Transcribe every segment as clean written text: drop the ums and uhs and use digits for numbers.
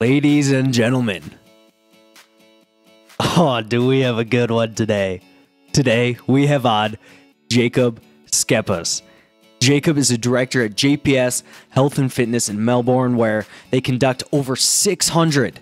Ladies and gentlemen, oh, do we have a good one today? Today, we have on Jacob Schepis. Jacob is a director at JPS Health and Fitness in Melbourne, where they conduct over 600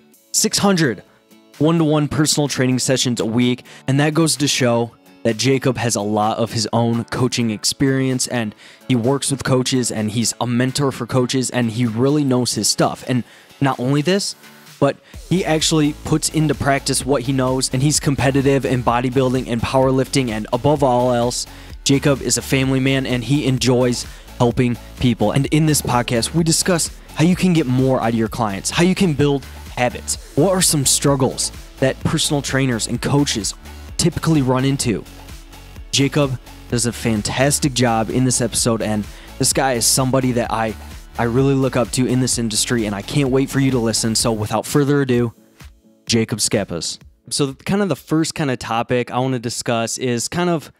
one-to-one personal training sessions a week, and that goes to show that Jacob has a lot of his own coaching experience, and he works with coaches, and he's a mentor for coaches, and he really knows his stuff. And not only this, but he actually puts into practice what he knows, and he's competitive in bodybuilding and powerlifting, and above all else, Jacob is a family man, and he enjoys helping people. And in this podcast, we discuss how you can get more out of your clients, how you can build habits, what are some struggles that personal trainers and coaches typically run into. Jacob does a fantastic job in this episode, and this guy is somebody that I really look up to in this industry, and I can't wait for you to listen. So without further ado, Jacob Schepis. So kind of the first kind of topic I want to discuss is kind of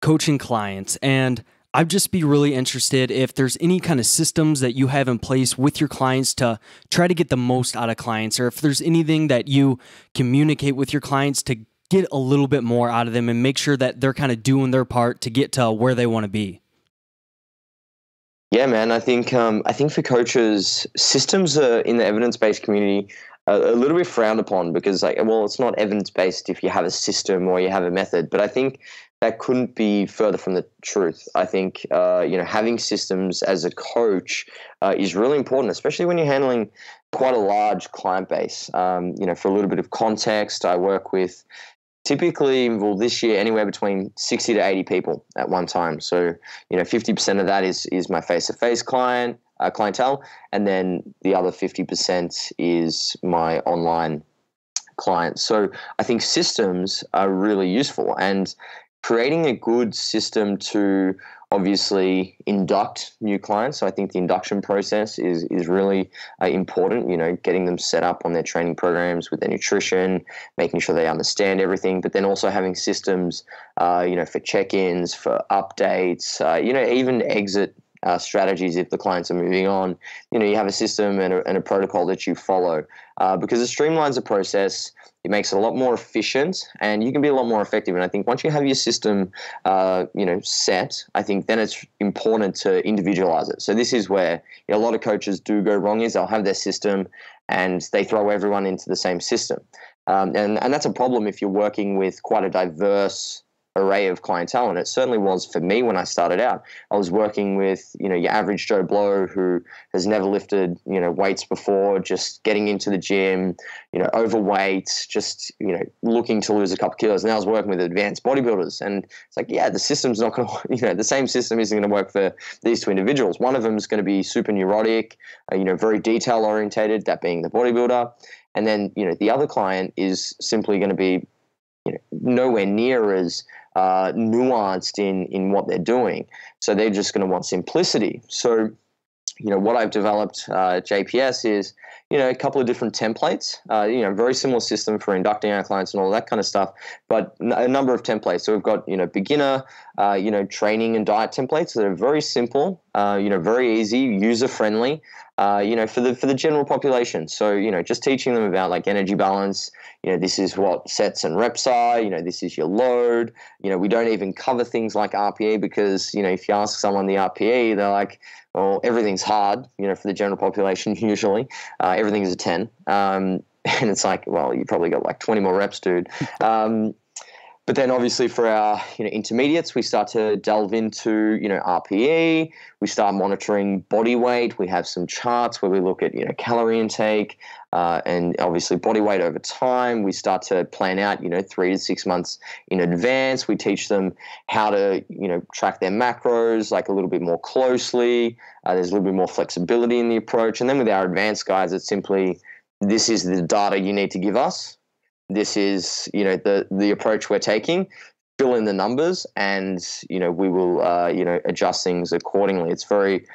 coaching clients, and I'd just be really interested if there's any kind of systems that you have in place with your clients to try to get the most out of clients, or if there's anything that you communicate with your clients to get a little bit more out of them and make sure that they're kind of doing their part to get to where they want to be. Yeah, man. I think for coaches, systems in the evidence-based community are a little bit frowned upon because, it's not evidence-based if you have a system or you have a method. But I think that couldn't be further from the truth. I think having systems as a coach is really important, especially when you're handling quite a large client base. For a little bit of context, I work with typically, this year, anywhere between 60 to 80 people at one time. So, 50% of that is my face-to-face clientele, and then the other 50% is my online clients. So I think systems are really useful, and creating a good system to obviously induct new clients. So I think the induction process is really important, getting them set up on their training programs with their nutrition, making sure they understand everything, but then also having systems, for check-ins, for updates, even exit strategies if the clients are moving on. You have a system and a protocol that you follow because it streamlines the process. It makes it a lot more efficient, and you can be a lot more effective. And I think once you have your system, set, I think then it's important to individualize it. So this is where a lot of coaches do go wrong, is they'll have their system and they throw everyone into the same system. And that's a problem if you're working with quite a diverse array of clientele, and it certainly was for me when I started out. I was working with your average Joe Blow who has never lifted weights before, just getting into the gym, overweight, just looking to lose a couple of kilos. And I was working with advanced bodybuilders, and it's like, the system's not going to the same system isn't going to work for these two individuals. One of them is going to be super neurotic, very detail orientated, that being the bodybuilder, and then the other client is simply going to be nowhere near as nuanced in what they're doing. So they're just going to want simplicity. So, what I've developed at JPS is, a couple of different templates, very similar system for inducting our clients and all that kind of stuff, but a number of templates. So we've got, beginner, training and diet templates that are very simple, very easy, user-friendly, for the general population. So, just teaching them about energy balance, this is what sets and reps are, this is your load. We don't even cover things like RPE because, if you ask someone the RPE, they're like, well, everything's hard, for the general population usually. Everything is a 10. And it's like, well, you probably got 20 more reps, dude. But then obviously for our intermediates, we start to delve into RPE. We start monitoring body weight. We have some charts where we look at calorie intake and obviously body weight over time. We start to plan out 3 to 6 months in advance. We teach them how to track their macros a little bit more closely. There's a little bit more flexibility in the approach. And then with our advanced guys, it's simply, this is the data you need to give us. This is, the approach we're taking. Fill in the numbers, and we will, adjust things accordingly. It's very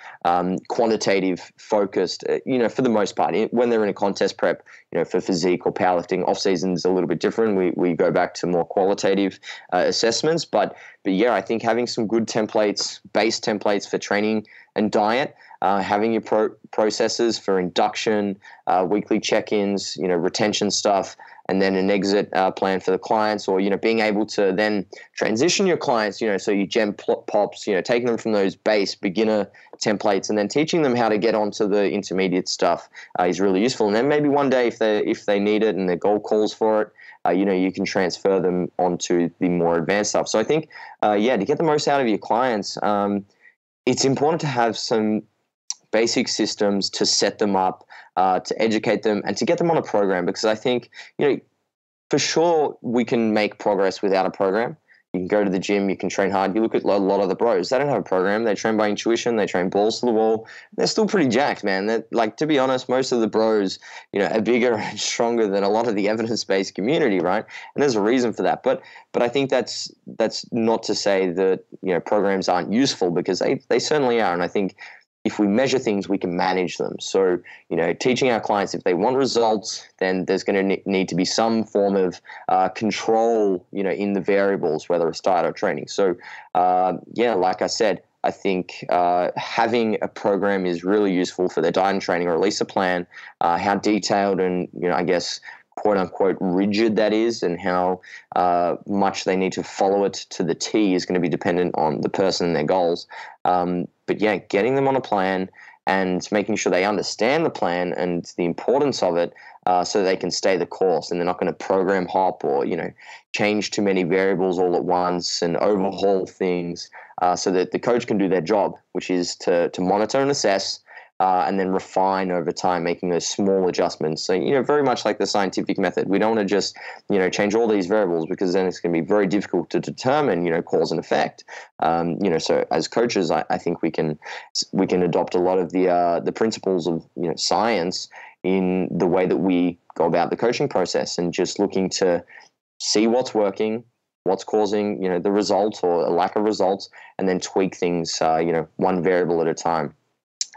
quantitative focused, for the most part. When they're in a contest prep, for physique or powerlifting, off season is a little bit different. We go back to more qualitative assessments, but yeah, I think having some good base templates for training and diet, having your processes for induction, weekly check-ins, retention stuff, and then an exit plan for the clients, or being able to then transition your clients, so you gem pops, taking them from those base beginner templates and then teaching them how to get onto the intermediate stuff is really useful. And then maybe one day if they need it and their goal calls for it, you can transfer them onto the more advanced stuff. So I think, to get the most out of your clients, it's important to have some basic systems to set them up, to educate them, and to get them on a program. Because I think, for sure we can make progress without a program. You can go to the gym, you can train hard. You look at a lot of the bros, they don't have a program. They train by intuition. They train balls to the wall. They're still pretty jacked, man. They're, like, to be honest, most of the bros, are bigger and stronger than a lot of the evidence-based community, right? And there's a reason for that. But I think that's not to say that, programs aren't useful, because they certainly are. And I think if we measure things, we can manage them. So, teaching our clients, if they want results, then there's going to need to be some form of control, in the variables, whether it's diet or training. So, like I said, I think having a program is really useful for their diet and training, or at least a plan. How detailed and, I guess, quote unquote rigid that is, and how much they need to follow it to the T is going to be dependent on the person and their goals. But yeah, getting them on a plan and making sure they understand the plan and the importance of it, so they can stay the course and they're not going to program hop or, change too many variables all at once and overhaul things, so that the coach can do their job, which is to monitor and assess, and then refine over time, making those small adjustments. So, very much like the scientific method. We don't want to just, change all these variables, because then it's going to be very difficult to determine, cause and effect. So as coaches, I think we can adopt a lot of the principles of, science in the way that we go about the coaching process, and just looking to see what's working, what's causing, the results or a lack of results, and then tweak things, one variable at a time.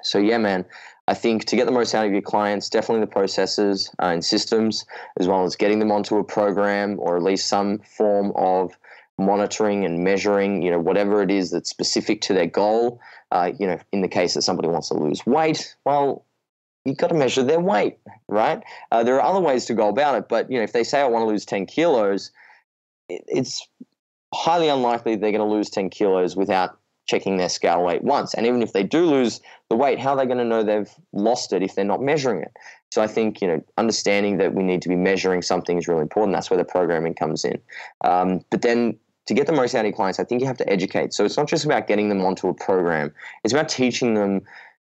So yeah, man, I think to get the most out of your clients, definitely the processes and systems, as well as getting them onto a program, or at least some form of monitoring and measuring, whatever it is that's specific to their goal. In the case that somebody wants to lose weight, well, you've got to measure their weight, right? There are other ways to go about it, but, if they say, I want to lose 10 kilos, it's highly unlikely they're going to lose 10 kilos without checking their scale weight once. And even if they do lose the weight, how are they going to know they've lost it if they're not measuring it? So I think, understanding that we need to be measuring something is really important. That's where the programming comes in. But then to get the most out of your clients, I think you have to educate. So it's not just about getting them onto a program. It's about teaching them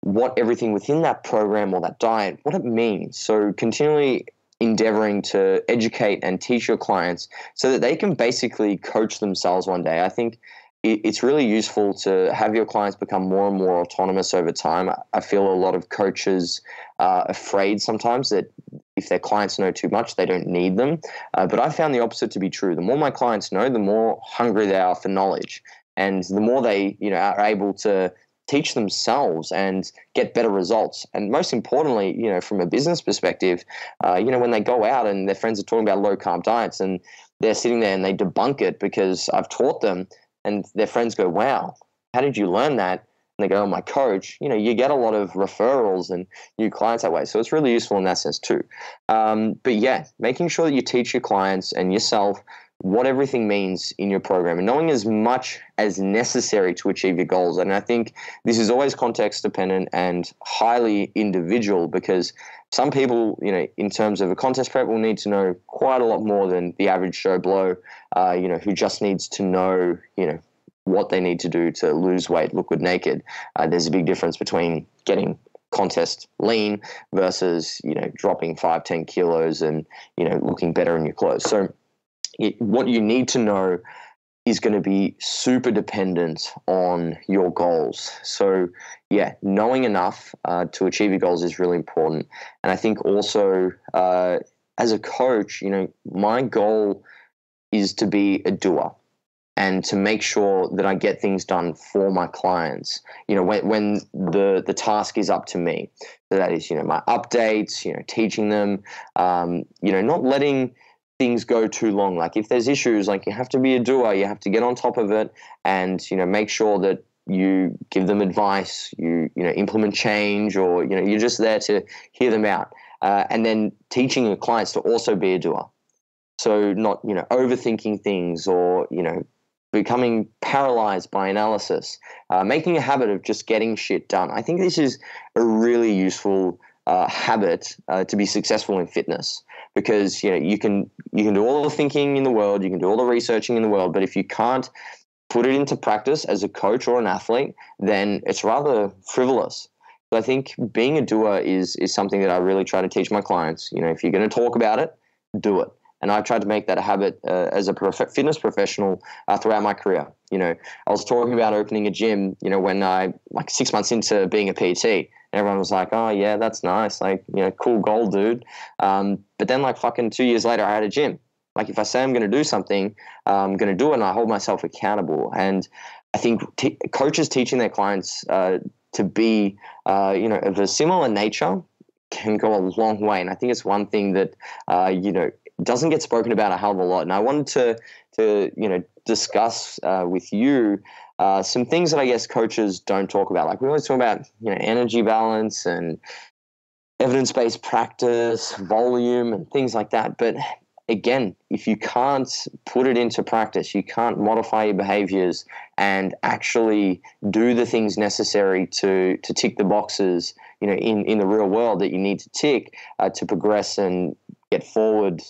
what everything within that program or that diet, what it means. So continually endeavoring to educate and teach your clients so that they can basically coach themselves one day. I think it's really useful to have your clients become more and more autonomous over time. I feel a lot of coaches are afraid sometimes that if their clients know too much, they don't need them. But I found the opposite to be true. The more my clients know, the more hungry they are for knowledge, and the more they, are able to teach themselves and get better results. And most importantly, from a business perspective, when they go out and their friends are talking about low carb diets and they're sitting there and they debunk it because I've taught them, and their friends go, wow, how did you learn that? And they go, oh, my coach. You get a lot of referrals and new clients that way. So it's really useful in that sense too. But yeah, making sure that you teach your clients and yourself what everything means in your program, and knowing as much as necessary to achieve your goals. And I think this is always context dependent and highly individual, because some people, in terms of a contest prep, will need to know quite a lot more than the average Joe Blow, who just needs to know, what they need to do to lose weight, look good naked. There's a big difference between getting contest lean versus, dropping 5-10 kilos and, looking better in your clothes. So what you need to know is going to be super dependent on your goals. So yeah, knowing enough to achieve your goals is really important. And I think also as a coach, my goal is to be a doer and to make sure that I get things done for my clients, when the task is up to me. So that is, my updates, teaching them, not letting things go too long. Like if there's issues, like you have to be a doer, you have to get on top of it and, make sure that you give them advice, you implement change, or, you're just there to hear them out. And then teaching your clients to also be a doer. So not, overthinking things or, becoming paralyzed by analysis, making a habit of just getting shit done. I think this is a really useful habit to be successful in fitness, because you can do all the thinking in the world, you can do all the researching in the world, but if you can't put it into practice as a coach or an athlete, then it's rather frivolous. So I think being a doer is something that I really try to teach my clients. If you're going to talk about it, do it. And I've tried to make that a habit as a fitness professional throughout my career. I was talking about opening a gym, when I, 6 months into being a PT, and everyone was like, oh yeah, that's nice. Like, cool goal, dude. But then fucking 2 years later, I had a gym. Like if I say I'm going to do something, I'm going to do it, and I hold myself accountable. And I think coaches teaching their clients to be, of a similar nature can go a long way. And I think it's one thing that, doesn't get spoken about a hell of a lot. And I wanted to discuss with you some things that I guess coaches don't talk about. Like we always talk about, energy balance and evidence-based practice, volume, and things like that. But again, if you can't put it into practice, you can't modify your behaviors and actually do the things necessary to tick the boxes, in the real world that you need to tick to progress and get forward,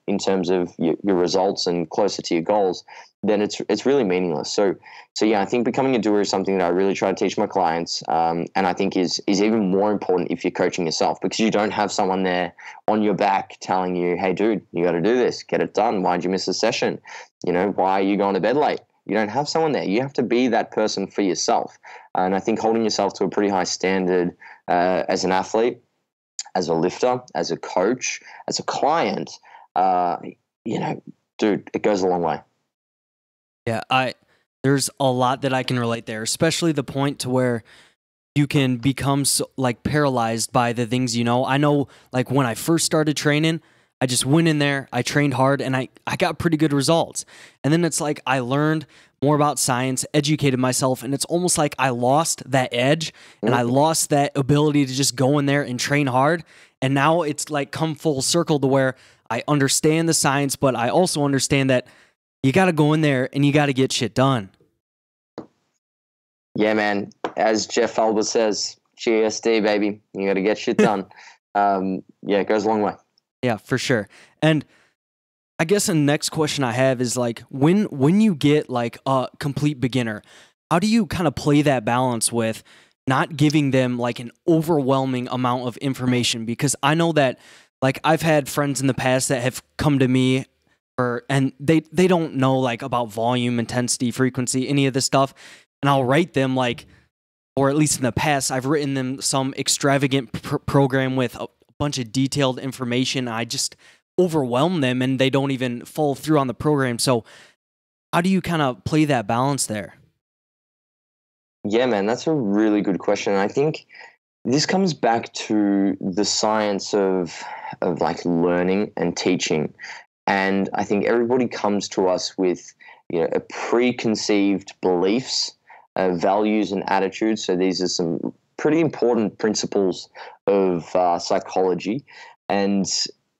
in terms of your results and closer to your goals, then it's really meaningless. So yeah, I think becoming a doer is something that I really try to teach my clients, and I think is even more important if you're coaching yourself, because you don't have someone there on your back telling you, hey dude, you got to do this, get it done. Why'd you miss a session? Why are you going to bed late? You don't have someone there. You have to be that person for yourself. And I think holding yourself to a pretty high standard as an athlete, as a lifter, as a coach, as a client, dude, it goes a long way. Yeah, there's a lot that I can relate there, especially the point to where you can become so, paralyzed by the things I know, when I first started training, I just went in there, I trained hard, and I got pretty good results. And then it's like I learned more about science, educated myself, and it's almost like I lost that edge and I lost that ability to just go in there and train hard. And now it's come full circle to where I understand the science, but I also understand that you got to go in there and you got to get shit done. Yeah, man. As Jeff Albert says, GSD, baby. You got to get shit done. Yeah, it goes a long way. Yeah, for sure. And I guess the next question I have is when you get a complete beginner, how do you kind of play that balance with not giving them an overwhelming amount of information? Because I know that I've had friends in the past that have come to me and they don't know about volume, intensity, frequency, any of this stuff. And I'll write them or at least in the past, I've written them some extravagant program with a bunch of detailed information. I just overwhelm them and they don't even follow through on the program. So how do you kind of play that balance there? Yeah, man, that's a really good question. I think this comes back to the science of learning and teaching. And I think everybody comes to us with, a preconceived beliefs, values and attitudes. So these are some pretty important principles of psychology. And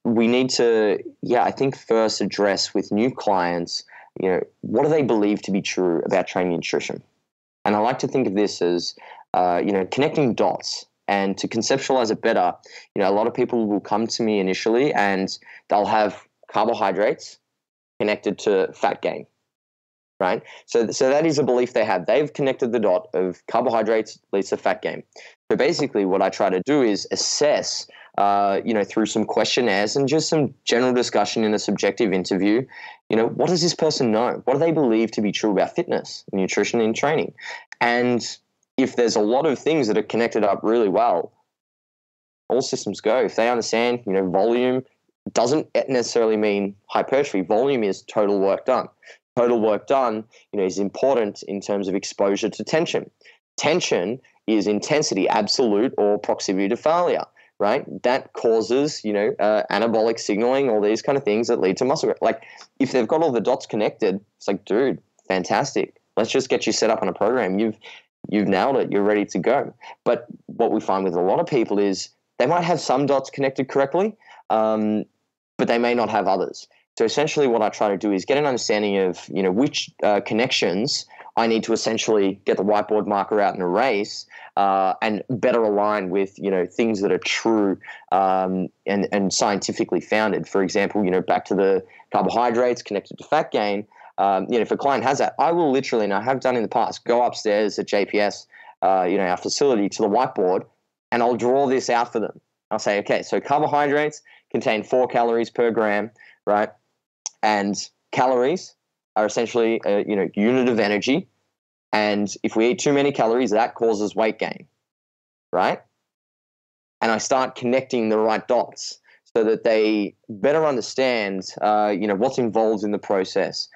we need to, I think first address with new clients, what do they believe to be true about training nutrition? And I like to think of this as, connecting dots. And to conceptualize it better, a lot of people will come to me initially and they'll have carbohydrates connected to fat gain, right? So that is a belief they have. They've connected the dot of carbohydrates leads to fat gain. So basically what I try to do is assess, through some questionnaires and just some general discussion in a subjective interview, what does this person know? What do they believe to be true about fitness, nutrition, and training? And if there's a lot of things that are connected up really well, all systems go. If they understand, volume doesn't necessarily mean hypertrophy. Volume is total work done. Total work done, is important in terms of exposure to tension. Tension is intensity, absolute or proximity to failure. right? That causes, anabolic signaling, all these kind of things that lead to muscle growth. Like if they've got all the dots connected, it's like, dude, fantastic. Let's just get you set up on a program. You've nailed it. You're ready to go. But what we find with a lot of people is they might have some dots connected correctly, but they may not have others. So essentially what I try to do is get an understanding of, which connections I need to essentially get the whiteboard marker out and erase, and better align with, things that are true, and scientifically founded. For example, back to the carbohydrates connected to fat gain. If a client has that, I will literally, and I have done in the past, go upstairs at JPS, our facility, to the whiteboard, and I'll draw this out for them. I'll say, okay, so carbohydrates contain 4 calories per gram, right? And calories are essentially a unit of energy. And if we eat too many calories, that causes weight gain, right? And I start connecting the right dots so that they better understand, what's involved in the process.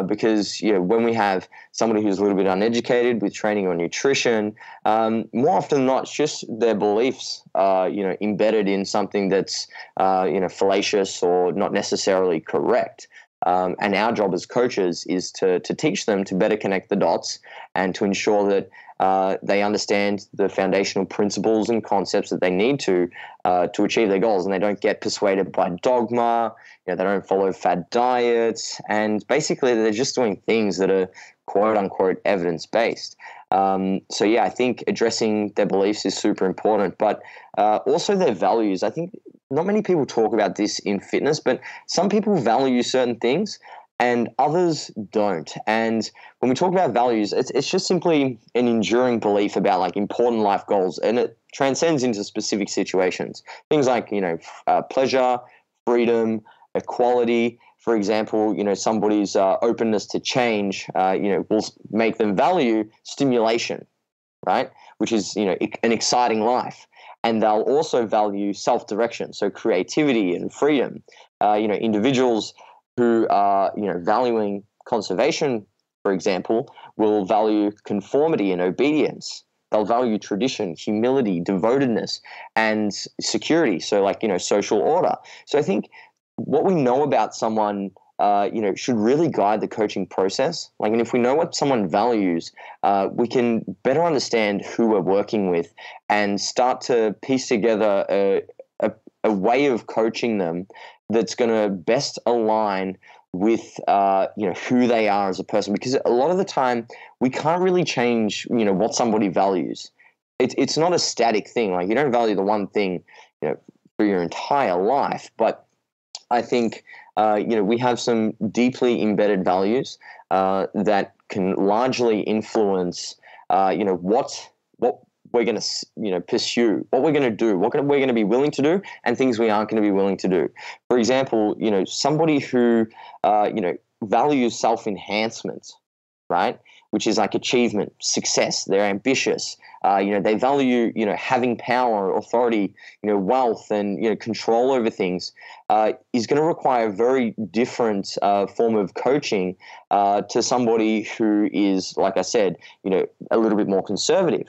Because, when we have somebody who's a little bit uneducated with training or nutrition, more often than not, it's just their beliefs, embedded in something that's, fallacious or not necessarily correct. And our job as coaches is to teach them to better connect the dots and to ensure that they understand the foundational principles and concepts that they need to achieve their goals, and they don't get persuaded by dogma. They don't follow fad diets, and basically they're just doing things that are quote unquote evidence based. So yeah, I think addressing their beliefs is super important, but also their values. I think not many people talk about this in fitness, but some people value certain things and others don't. And when we talk about values, it's just simply an enduring belief about like important life goals, and it transcends into specific situations. Things like, pleasure, freedom, equality. For example, somebody's openness to change, will make them value stimulation, right? Which is, an exciting life. And they'll also value self-direction, so creativity and freedom. Individuals who are, valuing conservation, for example, will value conformity and obedience. They'll value tradition, humility, devotedness, and security. So like, social order. So I think what we know about someone, should really guide the coaching process. Like, and if we know what someone values, we can better understand who we're working with and start to piece together a way of coaching them that's going to best align with, who they are as a person. Because a lot of the time we can't really change, what somebody values. It's not a static thing. Like, you don't value the one thing, for your entire life. But I think, we have some deeply embedded values that can largely influence, what we're going to, pursue, what we're going to do, what we're going to be willing to do, and things we aren't going to be willing to do. For example, somebody who, values self-enhancement, right? Which is like achievement, success. They're ambitious. They value, having power, authority, wealth, and, control over things, is going to require a very different form of coaching to somebody who is, like I said, a little bit more conservative,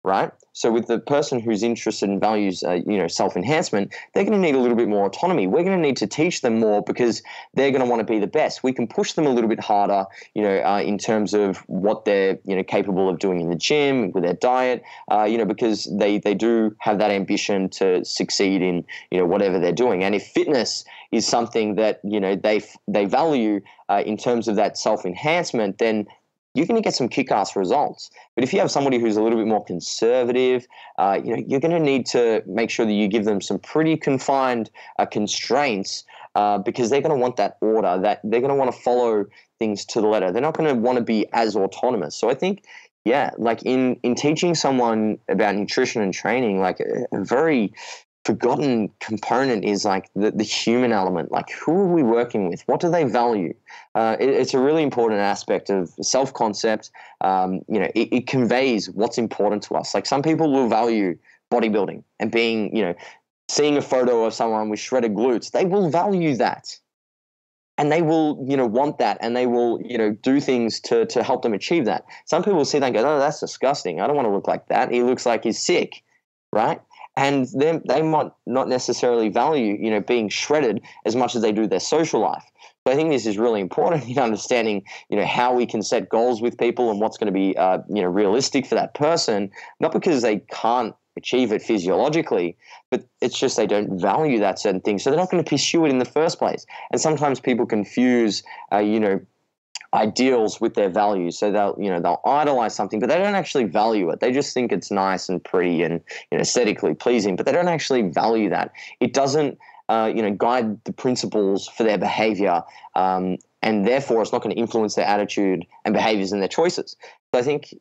right? So with the person who's interested in values, self-enhancement, they're going to need a little bit more autonomy. We're going to need to teach them more because they're going to want to be the best. We can push them a little bit harder, in terms of what they're, capable of doing in the gym, with their diet, because they do have that ambition to succeed in, whatever they're doing. And if fitness is something that, they value in terms of that self-enhancement, then you're going to get some kick-ass results. But if you have somebody who's a little bit more conservative, you're going to need to make sure that you give them some pretty confined constraints, because they're going to want that order, that they're going to want to follow things to the letter. They're not going to want to be as autonomous. So I think, like in teaching someone about nutrition and training, like a very forgotten component is like the human element. Like, who are we working with? What do they value? It's a really important aspect of self-concept. It conveys what's important to us. Like, some people will value bodybuilding and being, seeing a photo of someone with shredded glutes. They will value that. And they will, want that, and they will, do things to help them achieve that. Some people will see that and go, oh, that's disgusting. I don't want to look like that. He looks like he's sick, right? and they might not necessarily value, being shredded as much as they do their social life. So I think this is really important in understanding, how we can set goals with people and what's going to be, realistic for that person, not because they can't achieve it physiologically, but it's just they don't value that certain thing. So they're not going to pursue it in the first place. And sometimes people confuse, ideals with their values. So they'll idolize something, but they don't actually value it. They just think it's nice and pretty and aesthetically pleasing, but they don't actually value that. It doesn't guide the principles for their behavior, and therefore it's not going to influence their attitude and behaviors and their choices. So I think,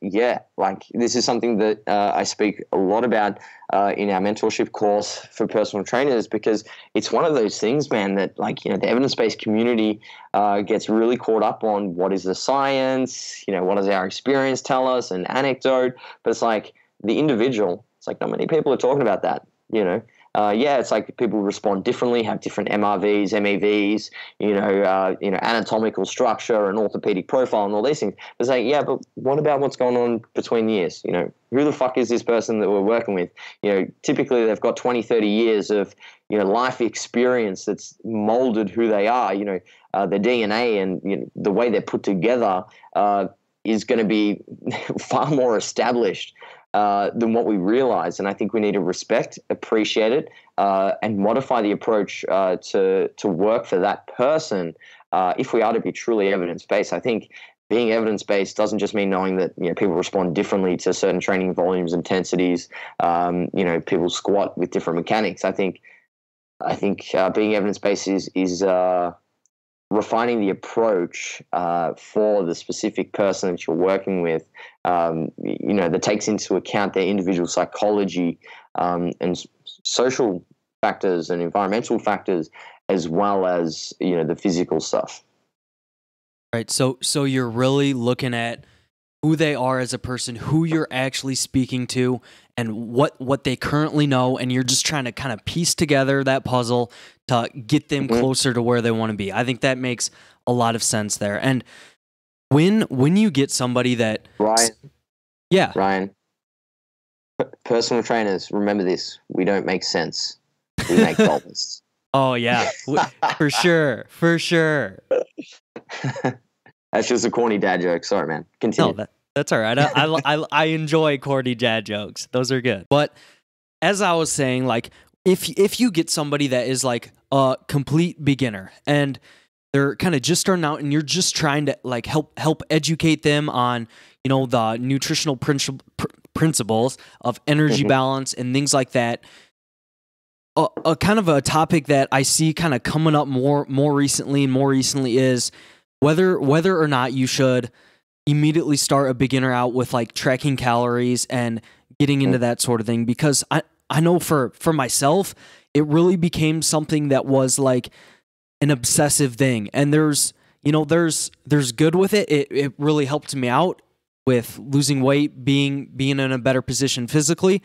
this is something that I speak a lot about in our mentorship course for personal trainers, because it's one of those things, man, that the evidence-based community gets really caught up on what is the science, what does our experience tell us, an anecdote, but it's like the individual, it's like not many people are talking about that, it's like people respond differently, have different MRVs, MEVs, anatomical structure and orthopedic profile and all these things. It's like, but what about what's going on between years? Who the fuck is this person that we're working with? Typically they've got 20, 30 years of, life experience that's molded who they are, their DNA and the way they're put together is going to be far more established than what we realize. And I think we need to respect, appreciate it, and modify the approach to work for that person if we are to be truly evidence-based. I think being evidence-based doesn't just mean knowing that people respond differently to certain training volumes, intensities, people squat with different mechanics. I think being evidence-based is refining the approach for the specific person that you're working with, that takes into account their individual psychology and social factors and environmental factors, as well as the physical stuff. Right. So you're really looking at who they are as a person, who you're actually speaking to, and what they currently know, and you're just trying to kind of piece together that puzzle to get them closer to where they want to be. I think that makes a lot of sense there. And when you get somebody that Ryan, personal trainers, remember this: we don't make sense, we make dollars. Oh yeah, for sure. That's just a corny dad joke. Sorry, man. Continue. No, that's all right. I enjoy corny dad jokes. Those are good. But as I was saying, if you get somebody that is like a complete beginner and they're kind of just starting out, and you're just trying to help educate them on the nutritional principles of energy balance and things like that. A kind of a topic that I see kind of coming up more recently is whether or not you should immediately start a beginner out with tracking calories and getting into that sort of thing, because I know for myself, it really became something that was like an obsessive thing. And there's good with it. It really helped me out with losing weight, being in a better position physically.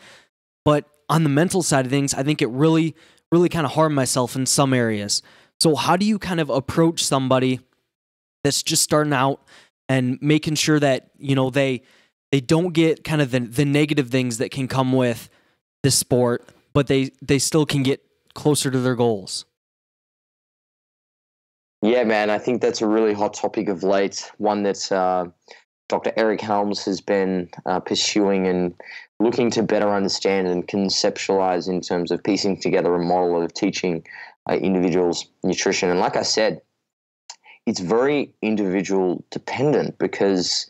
But on the mental side of things, I think it really kind of harmed myself in some areas. So how do you kind of approach somebody that's just starting out and making sure that, they don't get kind of the negative things that can come with this sport, but they still can get closer to their goals? Yeah, man, I think that's a really hot topic of late, one that Dr. Eric Helms has been pursuing and looking to better understand and conceptualize in terms of piecing together a model of teaching individuals nutrition. And like I said, it's very individual dependent, because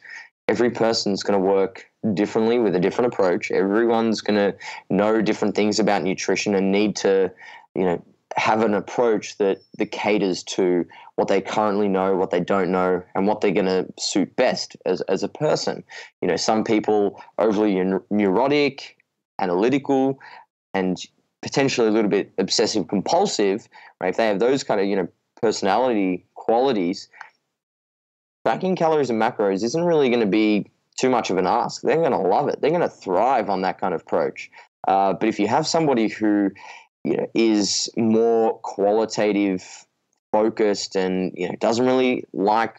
every person's going to work differently with a different approach. Everyone's going to know different things about nutrition and need to, have an approach that caters to what they currently know, what they don't know, and what they're going to suit best as a person. Some people overly neurotic, analytical, and potentially a little bit obsessive compulsive, right? If they have those kind of, personality qualities, tracking calories and macros isn't really going to be too much of an ask. They're going to love it. They're going to thrive on that kind of approach. But if you have somebody who is more qualitative focused and doesn't really like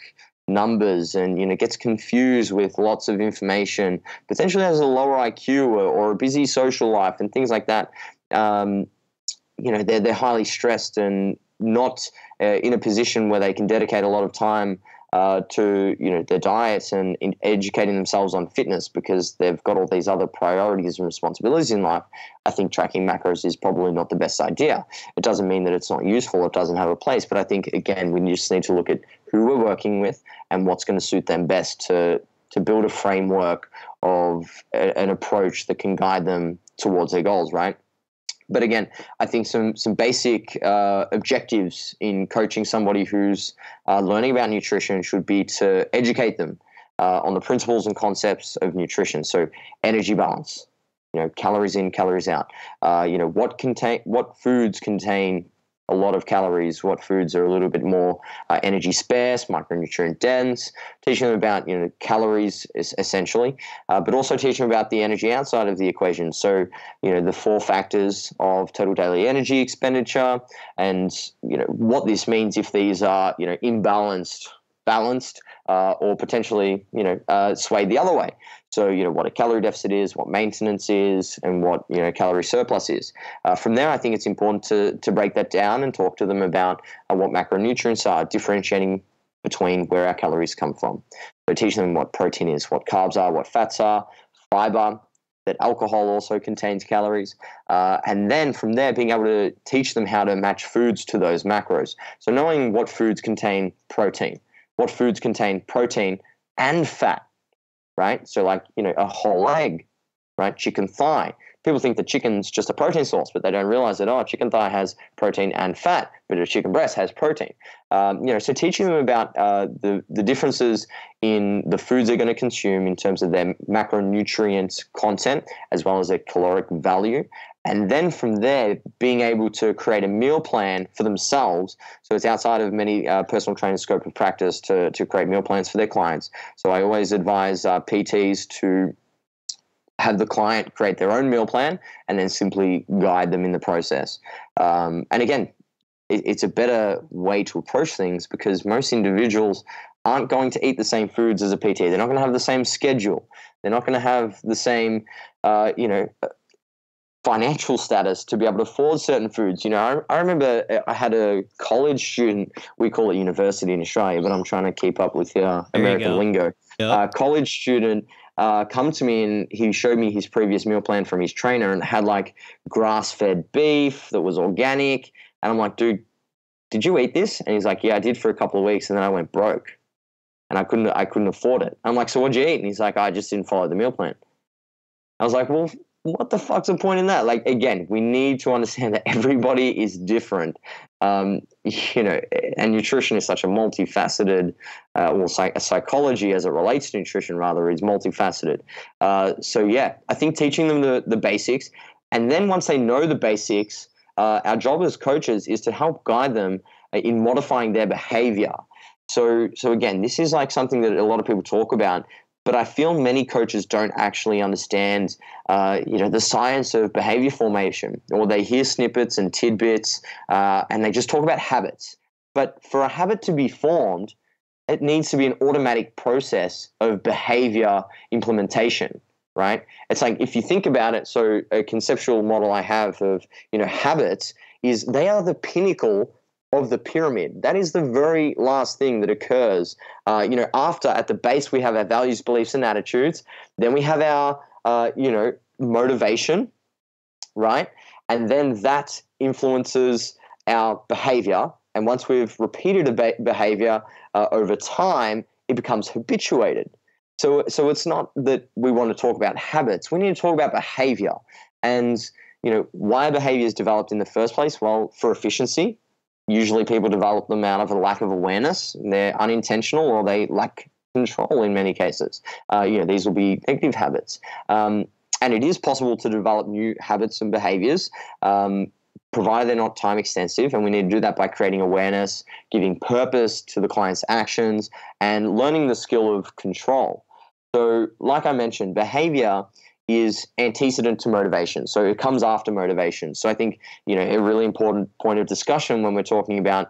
numbers and, gets confused with lots of information, potentially has a lower IQ or a busy social life and things like that, they're highly stressed and not in a position where they can dedicate a lot of time to their diets and in educating themselves on fitness because they've got all these other priorities and responsibilities in life. I think tracking macros is probably not the best idea. It doesn't mean that it's not useful, it doesn't have a place, but I think, again, we just need to look at who we're working with and what's going to suit them best to build a framework of an approach that can guide them towards their goals, right? But again, I think some basic objectives in coaching somebody who's learning about nutrition should be to educate them on the principles and concepts of nutrition. So energy balance, calories in, calories out. What foods contain a lot of calories, what foods are a little bit more energy sparse, micronutrient dense, teaching them about calories essentially, but also teaching them about the energy outside of the equation. So the 4 factors of total daily energy expenditure, and what this means if these are imbalanced, balanced, or potentially swayed the other way. So what a calorie deficit is, what maintenance is, and what calorie surplus is. From there, I think it's important to break that down and talk to them about what macronutrients are, differentiating between where our calories come from. So teaching them what protein is, what carbs are, what fats are, fiber, that alcohol also contains calories, and then from there being able to teach them how to match foods to those macros. So knowing what foods contain protein, what foods contain protein and fat, right? So like, a whole egg, right? Chicken thigh. People think that chicken's just a protein source, but they don't realize that, chicken thigh has protein and fat, but a chicken breast has protein. So teaching them about the differences in the foods they're going to consume in terms of their macronutrient content, as well as their caloric value. And then from there, being able to create a meal plan for themselves. So it's outside of many personal trainers' scope of practice to create meal plans for their clients. So I always advise PTs to have the client create their own meal plan and then simply guide them in the process. And again, it's a better way to approach things because most individuals aren't going to eat the same foods as a PT. They're not going to have the same schedule. They're not going to have the same, financial status to be able to afford certain foods. I remember I had a college student, we call it university in Australia, but I'm trying to keep up with American lingo. Yep. College student come to me and he showed me his previous meal plan from his trainer and had like grass-fed beef that was organic. And I'm like, dude, did you eat this? And he's like, yeah, I did for a couple of weeks and then I went broke and I couldn't afford it. I'm like, so what'd you eat? And he's like, I just didn't follow the meal plan. I was like, well, what the fuck's the point in that? Like, again, we need to understand that everybody is different. And nutrition is such a multifaceted, psychology as it relates to nutrition rather is multifaceted. So yeah, I think teaching them the basics, and then once they know the basics, our job as coaches is to help guide them in modifying their behavior. So again, this is like something that a lot of people talk about, but I feel many coaches don't actually understand, the science of behavior formation, or they hear snippets and tidbits, and they just talk about habits. But for a habit to be formed, it needs to be an automatic process of behavior implementation, right? It's like, if you think about it, so a conceptual model I have of, habits is they are the pinnacle of the pyramid. That is the very last thing that occurs. After at the base we have our values, beliefs, and attitudes. Then we have our, motivation, right? And then that influences our behavior. And once we've repeated a behavior over time, it becomes habituated. So it's not that we want to talk about habits. We need to talk about behavior. And, why are behaviors developed in the first place? Well, for efficiency. Usually people develop them out of a lack of awareness. They're unintentional or they lack control in many cases. These will be negative habits. And it is possible to develop new habits and behaviors, provided they're not time extensive. And we need to do that by creating awareness, giving purpose to the client's actions, and learning the skill of control. So like I mentioned, behavior is antecedent to motivation. So it comes after motivation. So I think, a really important point of discussion when we're talking about,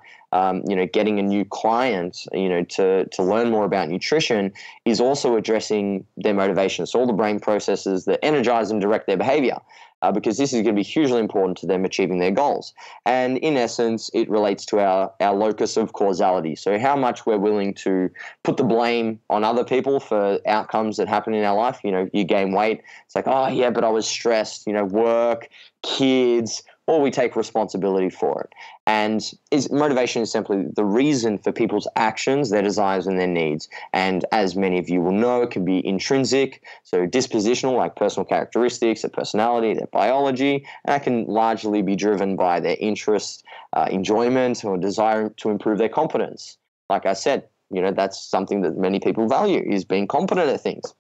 getting a new client, to learn more about nutrition is also addressing their motivation. So all the brain processes that energize and direct their behavior. Because this is going to be hugely important to them achieving their goals. And in essence, it relates to our locus of causality. So how much we're willing to put the blame on other people for outcomes that happen in our life. You gain weight. It's like, oh, yeah, but I was stressed, work, kids, or we take responsibility for it. And motivation is simply the reason for people's actions, their desires, and their needs. And as many of you will know, it can be intrinsic, so dispositional, like personal characteristics, their personality, their biology, and that can largely be driven by their interest, enjoyment, or desire to improve their competence. Like I said, that's something that many people value, is being competent at things.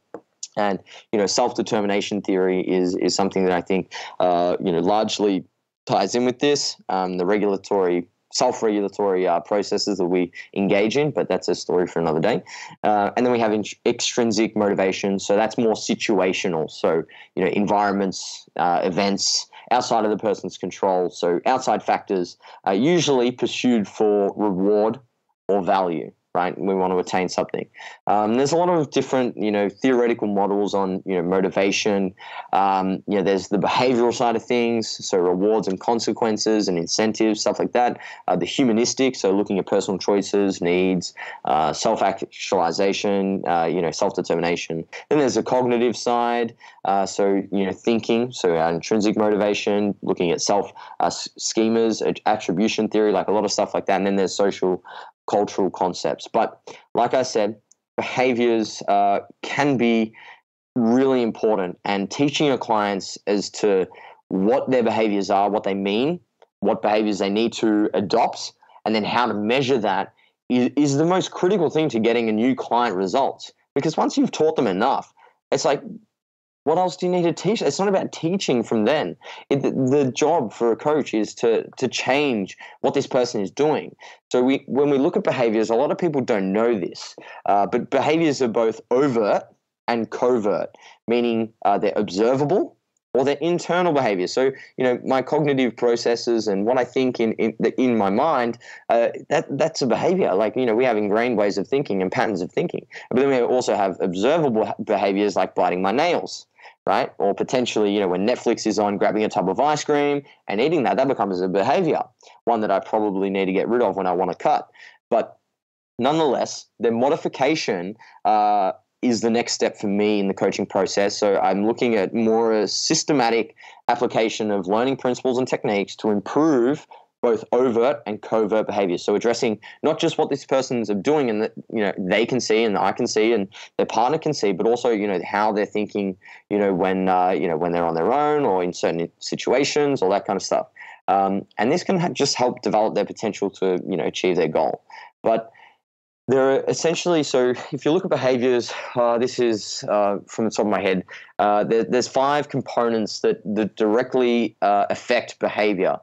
And, self-determination theory is something that I think, largely ties in with this, the self-regulatory processes that we engage in, but that's a story for another day. And then we have extrinsic motivation. So that's more situational. So, environments, events outside of the person's control. So outside factors are usually pursued for reward or value. Right, we want to attain something. There's a lot of different, theoretical models on, motivation. There's the behavioral side of things, so rewards and consequences and incentives, stuff like that. The humanistic, so looking at personal choices, needs, self-actualization, self-determination. Then there's the cognitive side, so thinking, so intrinsic motivation, looking at self schemas, attribution theory, like a lot of stuff like that. And then there's social cultural concepts. But like I said, behaviors can be really important, and teaching your clients as to what their behaviors are, what they mean, what behaviors they need to adopt, and then how to measure that is the most critical thing to getting a new client results. Because once you've taught them enough, it's like, what else do you need to teach? It's not about teaching from then. The job for a coach is to change what this person is doing. So when we look at behaviors, a lot of people don't know this, but behaviors are both overt and covert, meaning they're observable or they're internal behaviors. So, my cognitive processes and what I think in my mind, that's a behavior. Like, we have ingrained ways of thinking and patterns of thinking. But then we also have observable behaviors like biting my nails, right? Or potentially, when Netflix is on, grabbing a tub of ice cream and eating that becomes a behavior, one that I probably need to get rid of when I want to cut. But nonetheless, the modification is the next step for me in the coaching process. So I'm looking at more a systematic application of learning principles and techniques to improve both overt and covert behaviors. So addressing not just what these persons are doing and that, they can see and I can see and their partner can see, but also, how they're thinking, when they're on their own or in certain situations, all that kind of stuff. And this can just help develop their potential to, achieve their goal. But there are essentially, so if you look at behaviors, this is from the top of my head, there's 5 components that directly affect behavior.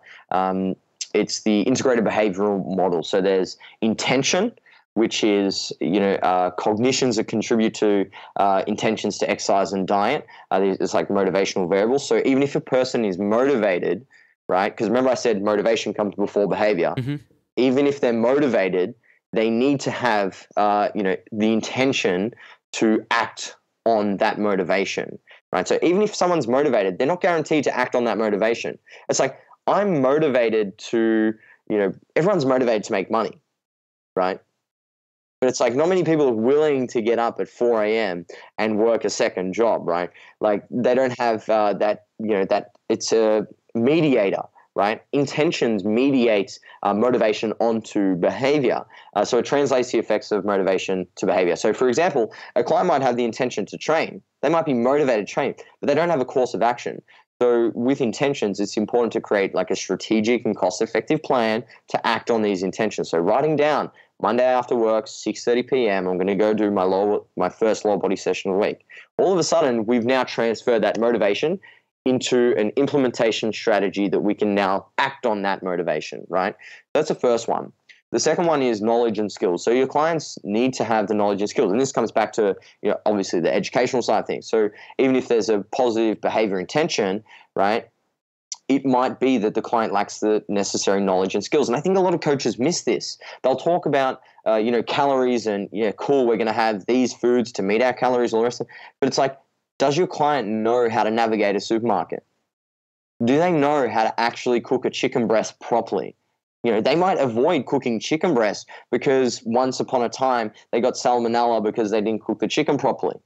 It's the integrated behavioral model. So there's intention, which is, cognitions that contribute to intentions to exercise and diet. It's like motivational variables. So even if a person is motivated, right, because remember I said motivation comes before behavior. Mm-hmm. Even if they're motivated, they need to have, the intention to act on that motivation, right? So even if someone's motivated, they're not guaranteed to act on that motivation. It's like, I'm motivated to, everyone's motivated to make money, right? But it's like not many people are willing to get up at 4 a.m. and work a second job, right? Like they don't have that it's a mediator, right? Intentions mediate motivation onto behavior. So it translates the effects of motivation to behavior. So for example, a client might have the intention to train. They might be motivated to train, but they don't have a course of action. So with intentions, it's important to create like a strategic and cost-effective plan to act on these intentions. So writing down Monday after work, 6:30 p.m., I'm going to go do my first lower body session of the week. All of a sudden, we've now transferred that motivation into an implementation strategy that we can now act on that motivation, right? That's the first one. The second one is knowledge and skills. So your clients need to have the knowledge and skills. And this comes back to, obviously the educational side of things. So even if there's a positive behavior intention, right, it might be that the client lacks the necessary knowledge and skills. And I think a lot of coaches miss this. They'll talk about, calories and, cool, we're going to have these foods to meet our calories, all the rest of it. But it's like, does your client know how to navigate a supermarket? Do they know how to actually cook a chicken breast properly? They might avoid cooking chicken breast because once upon a time they got salmonella because they didn't cook the chicken properly,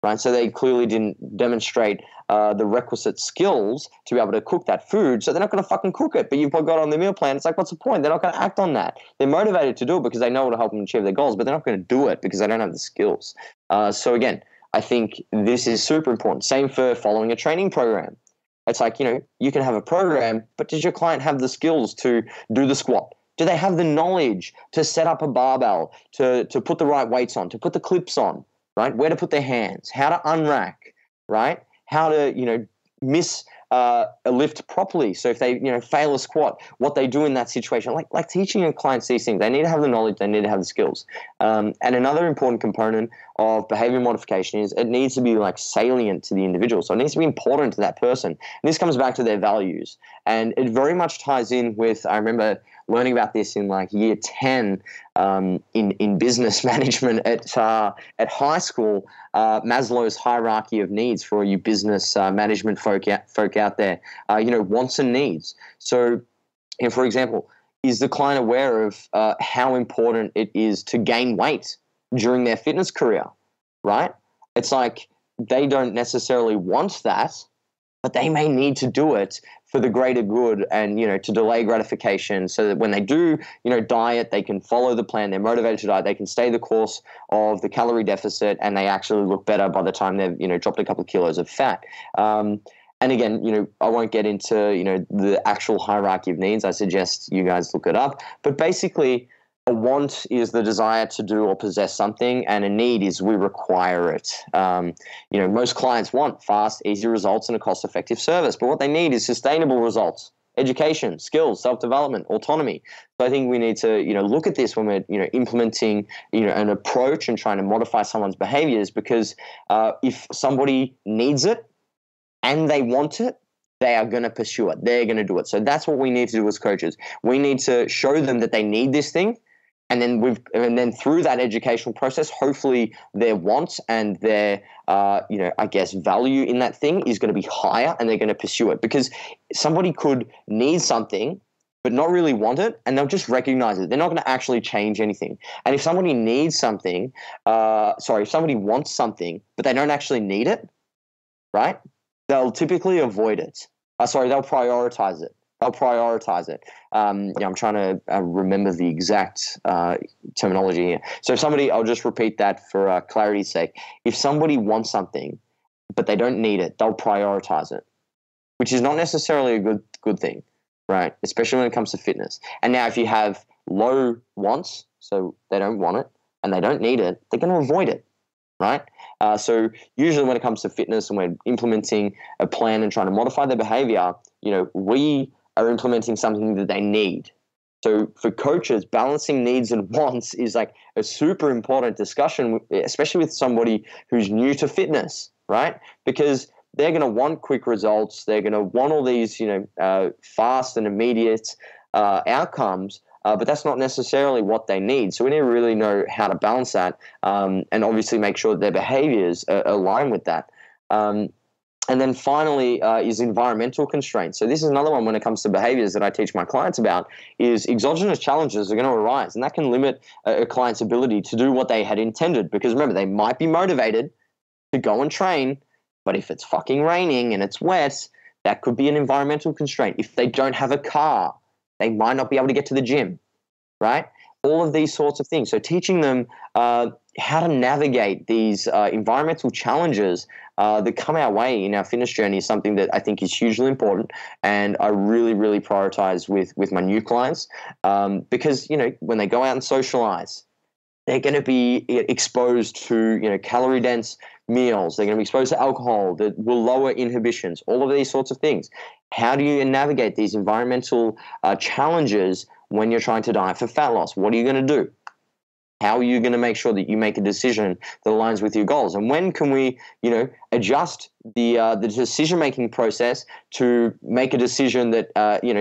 right? So they clearly didn't demonstrate the requisite skills to be able to cook that food. So they're not going to fucking cook it, but you've got on the meal plan. It's like, what's the point? They're not going to act on that. They're motivated to do it because they know it'll help them achieve their goals, but they're not going to do it because they don't have the skills. So again, I think this is super important. Same for following a training program. It's like, you can have a program, but does your client have the skills to do the squat? Do they have the knowledge to set up a barbell, to put the right weights on, to put the clips on, right? Where to put their hands, how to unrack, right? How to, miss a lift properly. So if they, fail a squat, what they do in that situation, like teaching your clients these things, they need to have the knowledge, they need to have the skills. And another important component of behavior modification is it needs to be like salient to the individual. So it needs to be important to that person. And this comes back to their values. And it very much ties in with, I remember learning about this in like year 10 in business management at high school, Maslow's hierarchy of needs for you business management folk out there, wants and needs. So, for example, is the client aware of how important it is to gain weight during their fitness career, right? It's like they don't necessarily want that, but they may need to do it for the greater good and, to delay gratification so that when they do, diet, they can follow the plan, they're motivated to diet, they can stay the course of the calorie deficit and they actually look better by the time they've, dropped a couple of kilos of fat. And again, I won't get into, the actual hierarchy of needs. I suggest you guys look it up. But basically, a want is the desire to do or possess something, and a need is we require it. Most clients want fast, easy results and a cost-effective service, but what they need is sustainable results, education, skills, self-development, autonomy. So I think we need to, look at this when we're, implementing, an approach and trying to modify someone's behaviors, because if somebody needs it and they want it, they are going to pursue it. They're going to do it. So that's what we need to do as coaches. We need to show them that they need this thing. And then through that educational process, hopefully their wants and their, value in that thing is going to be higher and they're going to pursue it. Because somebody could need something but not really want it, and they'll just recognize it. They're not going to actually change anything. And if somebody needs something, if somebody wants something but they don't actually need it, right, they'll typically avoid it. They'll prioritize it. I'm trying to remember the exact terminology here. So I'll just repeat that for clarity's sake. If somebody wants something, but they don't need it, they'll prioritize it, which is not necessarily a good thing, right? Especially when it comes to fitness. And now if you have low wants, so they don't want it and they don't need it, they're going to avoid it, right? So usually when it comes to fitness and we're implementing a plan and trying to modify their behavior, we are implementing something that they need. So for coaches, balancing needs and wants is like a super important discussion, especially with somebody who's new to fitness, right? Because they're going to want quick results. They're going to want all these, fast and immediate outcomes, but that's not necessarily what they need. So we need to really know how to balance that, and obviously make sure that their behaviors align with that. And then finally is environmental constraints. So this is another one when it comes to behaviors that I teach my clients about, is exogenous challenges are going to arise, and that can limit a client's ability to do what they had intended. Because remember, they might be motivated to go and train, but if it's fucking raining and it's wet, that could be an environmental constraint. If they don't have a car, they might not be able to get to the gym, right? All of these sorts of things. So teaching them how to navigate these environmental challenges that come our way in our fitness journey is something that I think is hugely important, and I really, really prioritize with my new clients, because when they go out and socialize, they're going to be exposed to calorie dense meals. They're going to be exposed to alcohol that will lower inhibitions. All of these sorts of things. How do you navigate these environmental challenges when you're trying to diet for fat loss? What are you going to do? How are you going to make sure that you make a decision that aligns with your goals? And when can we, adjust the decision-making process to make a decision that,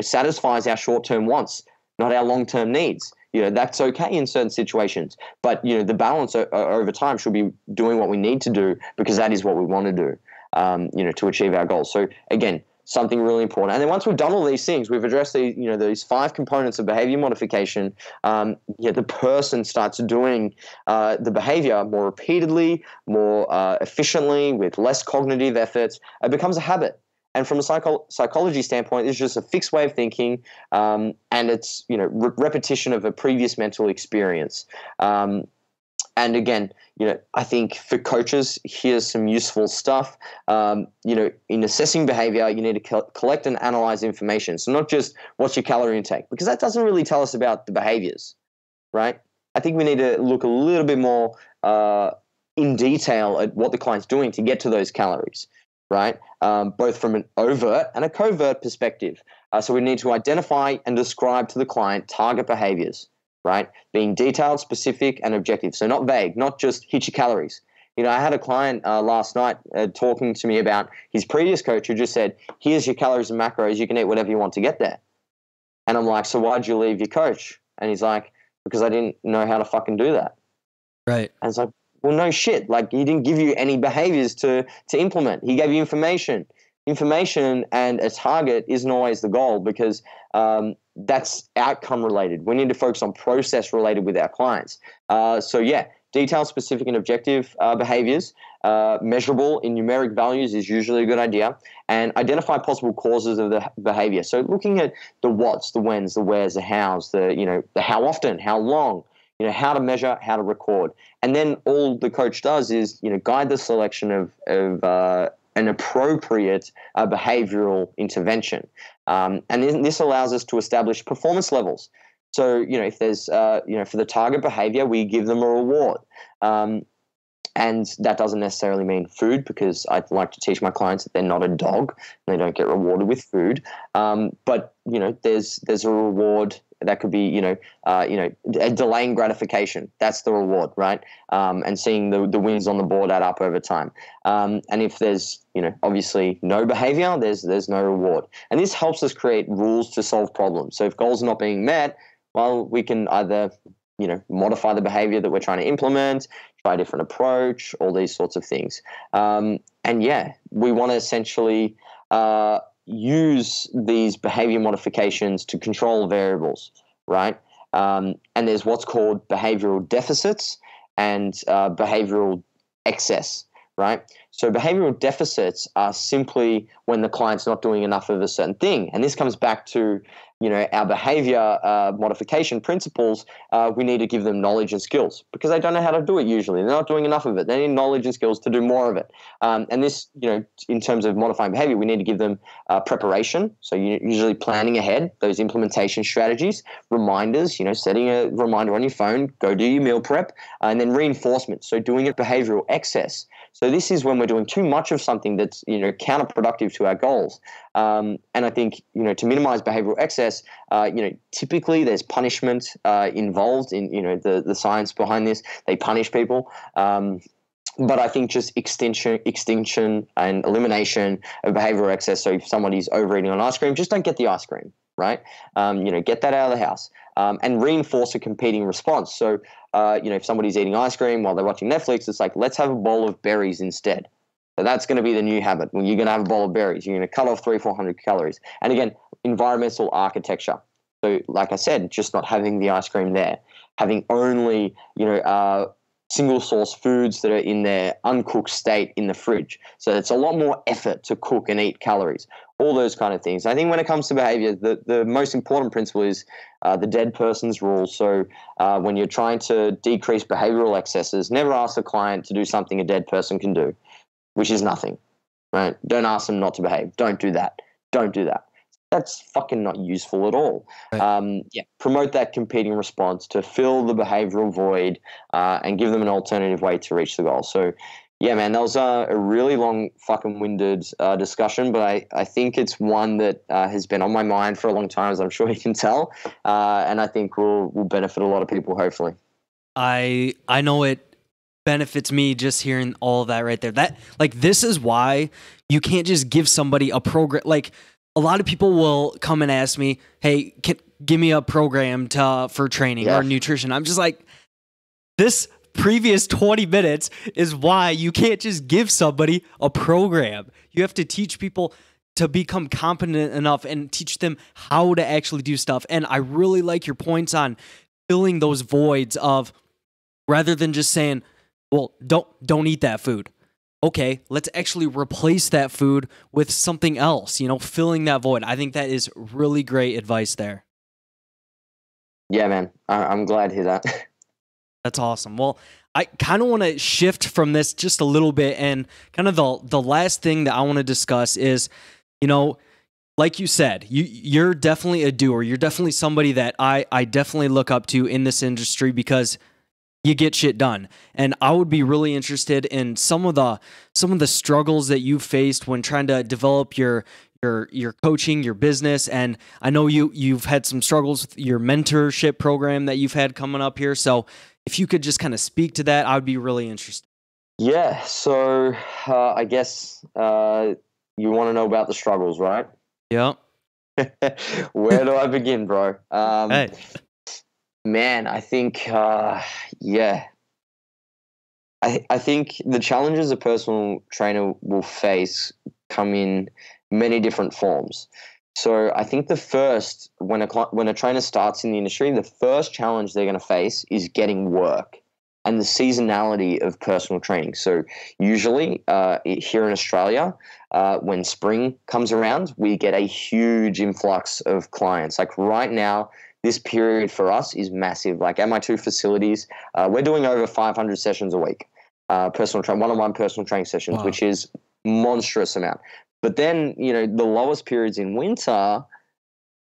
satisfies our short-term wants, not our long-term needs? That's okay in certain situations, but, the balance over time should be doing what we need to do because that is what we want to do, to achieve our goals. So again, something really important. And then once we've done all these things, we've addressed these 5 components of behavior modification. The person starts doing the behavior more repeatedly, more efficiently, with less cognitive efforts. It becomes a habit. And from a psychology standpoint, it's just a fixed way of thinking, and it's repetition of a previous mental experience. And again, I think for coaches, here's some useful stuff. In assessing behavior, you need to collect and analyze information. So not just what's your calorie intake, because that doesn't really tell us about the behaviors, right? I think we need to look a little bit more in detail at what the client's doing to get to those calories, right? Both from an overt and a covert perspective. So we need to identify and describe to the client target behaviors, right? Being detailed, specific, and objective. So not vague, not just hit your calories. I had a client last night talking to me about his previous coach who just said, here's your calories and macros. You can eat whatever you want to get there. And I'm like, so why'd you leave your coach? And he's like, because I didn't know how to fucking do that. Right. And it's like, well, no shit. Like, he didn't give you any behaviors to implement. He gave you information. Information and a target isn't always the goal because that's outcome related. We need to focus on process related with our clients. Detailed, specific, and objective behaviors, measurable in numeric values is usually a good idea, and identify possible causes of the behavior. So looking at the whats, the whens, the wheres, the hows, the how often, how long, how to measure, how to record. And then all the coach does is, guide the selection of an appropriate behavioral intervention. And this allows us to establish performance levels. So, if there's, for the target behavior, we give them a reward. And that doesn't necessarily mean food, because I'd like to teach my clients that they're not a dog and they don't get rewarded with food. But there's a reward that could be, a delaying gratification. That's the reward, right? And seeing the wins on the board add up over time. And if there's, obviously no behavior, there's no reward. And this helps us create rules to solve problems. So if goals are not being met, well, we can either, modify the behavior that we're trying to implement, try a different approach, all these sorts of things. We want to essentially use these behavior modifications to control variables, right? And there's what's called behavioral deficits and behavioral excess, right? So behavioral deficits are simply when the client's not doing enough of a certain thing. And this comes back to, our behavior modification principles. We need to give them knowledge and skills because they don't know how to do it usually. They're not doing enough of it. They need knowledge and skills to do more of it. And this, in terms of modifying behavior, we need to give them preparation. So usually planning ahead, those implementation strategies, reminders, setting a reminder on your phone, go do your meal prep, and then reinforcement. So doing a behavioral excess. So this is when we're doing too much of something that's, counterproductive to our goals. And I think, to minimize behavioral excess, typically there's punishment involved in, the science behind this. They punish people. But I think just extinction and elimination of behavioral excess. So if somebody's overeating on ice cream, just don't get the ice cream, right? Get that out of the house and reinforce a competing response. So, if somebody's eating ice cream while they're watching Netflix, it's like, let's have a bowl of berries instead. So that's going to be the new habit. When you're going to have a bowl of berries, you're going to cut off 300-400 calories. And again, environmental architecture. So like I said, just not having the ice cream there, having only, single source foods that are in their uncooked state in the fridge. So it's a lot more effort to cook and eat calories, all those kind of things. I think when it comes to behavior, the most important principle is the dead person's rule. So when you're trying to decrease behavioral excesses, never ask the client to do something a dead person can do, which is nothing, right? Don't ask them not to behave. Don't do that. Don't do that. That's fucking not useful at all. Right. Promote that competing response to fill the behavioral void and give them an alternative way to reach the goal. So, Yeah, man, that was a really long fucking winded discussion, but I think it's one that has been on my mind for a long time, as I'm sure you can tell, and I think will benefit a lot of people, hopefully. I know it benefits me just hearing all of that right there. That, like, this is why you can't just give somebody a program. Like, a lot of people will come and ask me, "Hey, give me a program for training or nutrition." I'm just like, this previous 20 minutes is why you can't just give somebody a program. You have to teach people to become competent enough and teach them how to actually do stuff. And I really like your points on filling those voids of, rather than just saying, well, don't eat that food. Okay, let's actually replace that food with something else, filling that void. I think that is really great advice there. Yeah, man. I'm glad to hear that. That's awesome. Well, I kind of want to shift from this just a little bit, and kind of the last thing that I want to discuss is, like you said, you're definitely a doer. You're definitely somebody that I definitely look up to in this industry because you get shit done. And I would be really interested in some of the struggles that you faced when trying to develop your coaching, your business. And I know you've had some struggles with your mentorship program that you've had coming up here. So if you could just kind of speak to that, I would be really interested. Yeah, so I guess you want to know about the struggles, right? Yeah. Where do I begin, bro? Hey. Man, I think, yeah. I think the challenges a personal trainer will face come in many different forms. So I think the first, when a trainer starts in the industry, the first challenge they're going to face is getting work and the seasonality of personal training. So usually here in Australia, when spring comes around, we get a huge influx of clients. Like right now, this period for us is massive. Like at my two facilities, we're doing over 500 sessions a week, one-on-one personal training sessions, wow, which is monstrous amount. But then, the lowest periods in winter,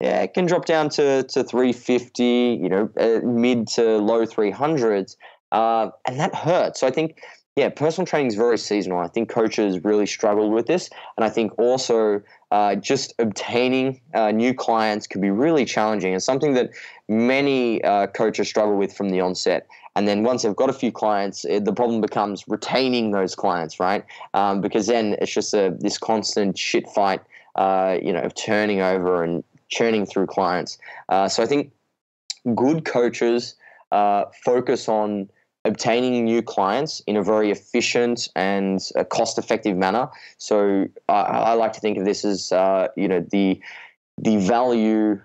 yeah, it can drop down to 350, mid to low 300s, and that hurts. So I think, yeah, personal training is very seasonal. I think coaches really struggle with this, and I think also just obtaining new clients can be really challenging, and something that many coaches struggle with from the onset. And then once they've got a few clients, the problem becomes retaining those clients, right? Because then it's just this constant shit fight, of turning over and churning through clients. So I think good coaches focus on obtaining new clients in a very efficient and cost-effective manner. So I like to think of this as, the value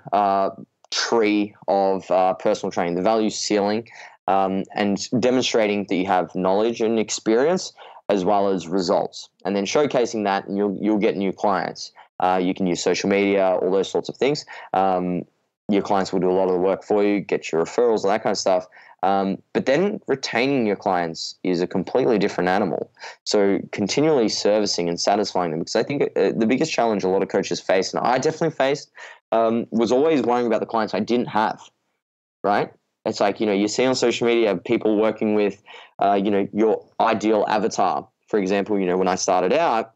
tree of personal training, the value ceiling, and demonstrating that you have knowledge and experience as well as results, and then showcasing that, and you'll get new clients. You can use social media, all those sorts of things. Your clients will do a lot of the work for you, get your referrals and that kind of stuff. But then retaining your clients is a completely different animal. So continually servicing and satisfying them, because I think the biggest challenge a lot of coaches face, and I definitely faced, was always worrying about the clients I didn't have, right? It's like, you see on social media people working with, your ideal avatar. For example, when I started out,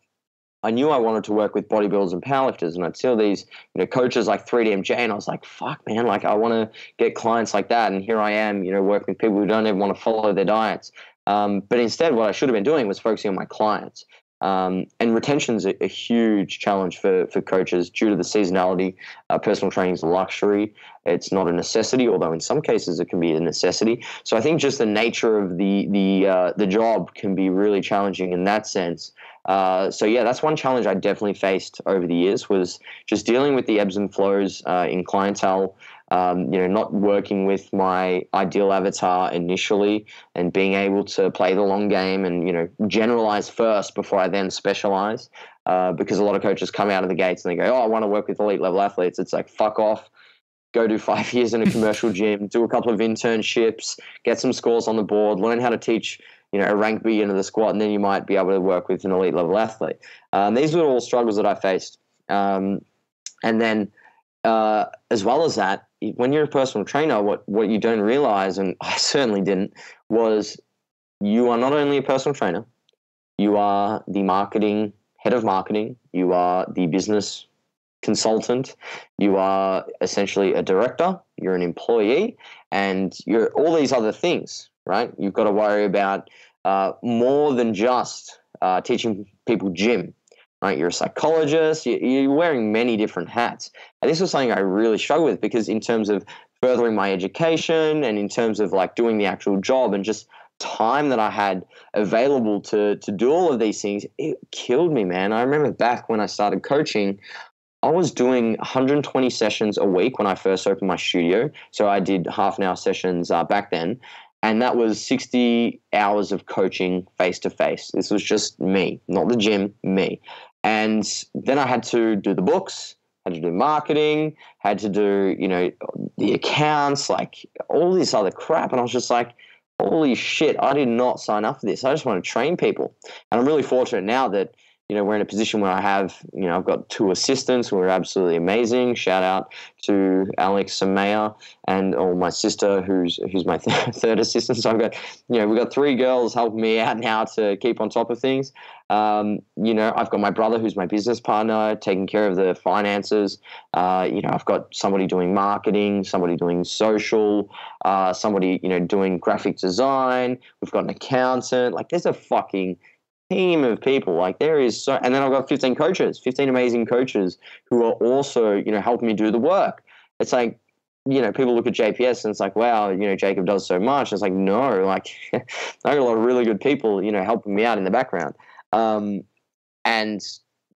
I knew I wanted to work with bodybuilders and powerlifters, and I'd see all these, coaches like 3DMJ, and I was like, fuck, man, like I want to get clients like that. And here I am, working with people who don't even want to follow their diets. But instead, what I should have been doing was focusing on my clients. And retention is a huge challenge for coaches due to the seasonality. Personal training is a luxury. It's not a necessity, although in some cases it can be a necessity. So I think just the nature of the job can be really challenging in that sense. So yeah, that's one challenge I definitely faced over the years, was just dealing with the ebbs and flows in clientele. Not working with my ideal avatar initially, and being able to play the long game and, generalize first before I then specialize. Because a lot of coaches come out of the gates and they go, oh, I want to work with elite level athletes. It's like, fuck off. Go do 5 years in a commercial gym, do a couple of internships, get some scores on the board, learn how to teach, a rank beginner of the squat, and then you might be able to work with an elite level athlete. These were all struggles that I faced. And then as well as that, when you're a personal trainer, what you don't realize, and I certainly didn't, was you are not only a personal trainer, You are the head of marketing. You are the business consultant. You are essentially a director. You're an employee, and you're all these other things, right? You've got to worry about more than just teaching people gym, right? You're a psychologist. You're wearing many different hats. And this was something I really struggled with, because in terms of furthering my education and in terms of like doing the actual job and just time that I had available to do all of these things, it killed me, man. I remember back when I started coaching, I was doing 120 sessions a week when I first opened my studio. So I did half an hour sessions back then. And that was 60 hours of coaching face to face. This was just me, not the gym, me. And then I had to do the books, had to do marketing, had to do, the accounts, like all this other crap. And I was just like, holy shit, I did not sign up for this. I just want to train people. And I'm really fortunate now that, we're in a position where I have, I've got 2 assistants who are absolutely amazing. Shout out to Alex and Maya, and my sister who's my third assistant. So I've got, we've got 3 girls helping me out now to keep on top of things. I've got my brother who's my business partner, taking care of the finances. I've got somebody doing marketing, somebody doing social, somebody, doing graphic design. We've got an accountant. Like, there's a fucking team of people. Like, there is so, and then I've got 15 amazing coaches who are also, helping me do the work. It's like, people look at JPS and it's like, wow, Jacob does so much. It's like, no, like I got a lot of really good people, helping me out in the background. And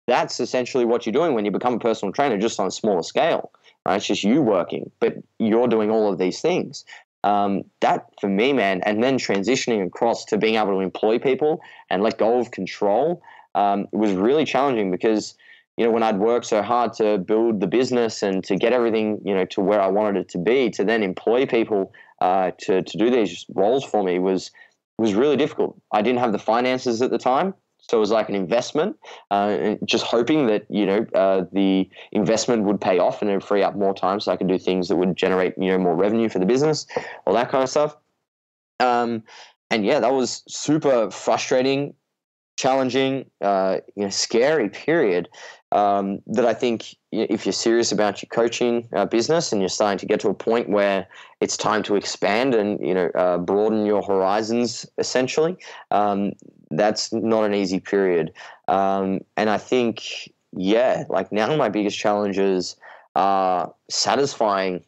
that's essentially what you're doing when you become a personal trainer, just on a smaller scale, right? It's just you working, but you're doing all of these things. That for me, man, and then transitioning across to being able to employ people and let go of control, was really challenging, because, when I'd worked so hard to build the business and to get everything, to where I wanted it to be, to then employ people, to do these roles for me was really difficult. I didn't have the finances at the time. So it was like an investment, just hoping that, the investment would pay off and it would free up more time so I could do things that would generate, more revenue for the business, all that kind of stuff. And yeah, that was super frustrating, challenging, scary period, that I think if you're serious about your coaching business and you're starting to get to a point where it's time to expand and, broaden your horizons, essentially, that's not an easy period. And I think, like now my biggest challenges are satisfying,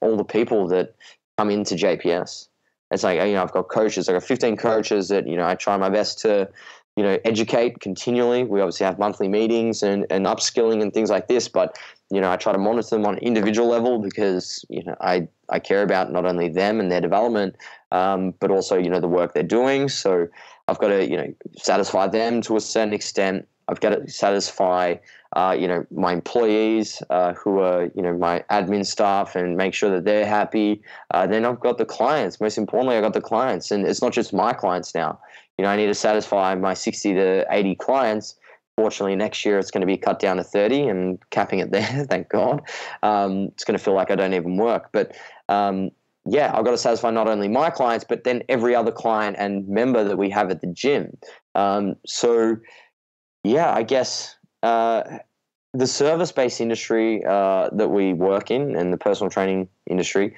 all the people that come into JPS. It's like, I've got coaches, I've got 15 coaches that, I try my best to, educate continually. We obviously have monthly meetings and upskilling and things like this, but, I try to monitor them on an individual level, because, I care about not only them and their development, but also, the work they're doing. So I've got to, satisfy them to a certain extent. I've got to satisfy, my employees, who are, my admin staff, and make sure that they're happy. Then I've got the clients. Most importantly, I've got the clients, and it's not just my clients now. I need to satisfy my 60 to 80 clients. Fortunately, next year it's going to be cut down to 30 and capping it there. Thank God. It's going to feel like I don't even work. But I've got to satisfy not only my clients, but then every other client and member that we have at the gym. I guess the service-based industry that we work in, and the personal training industry,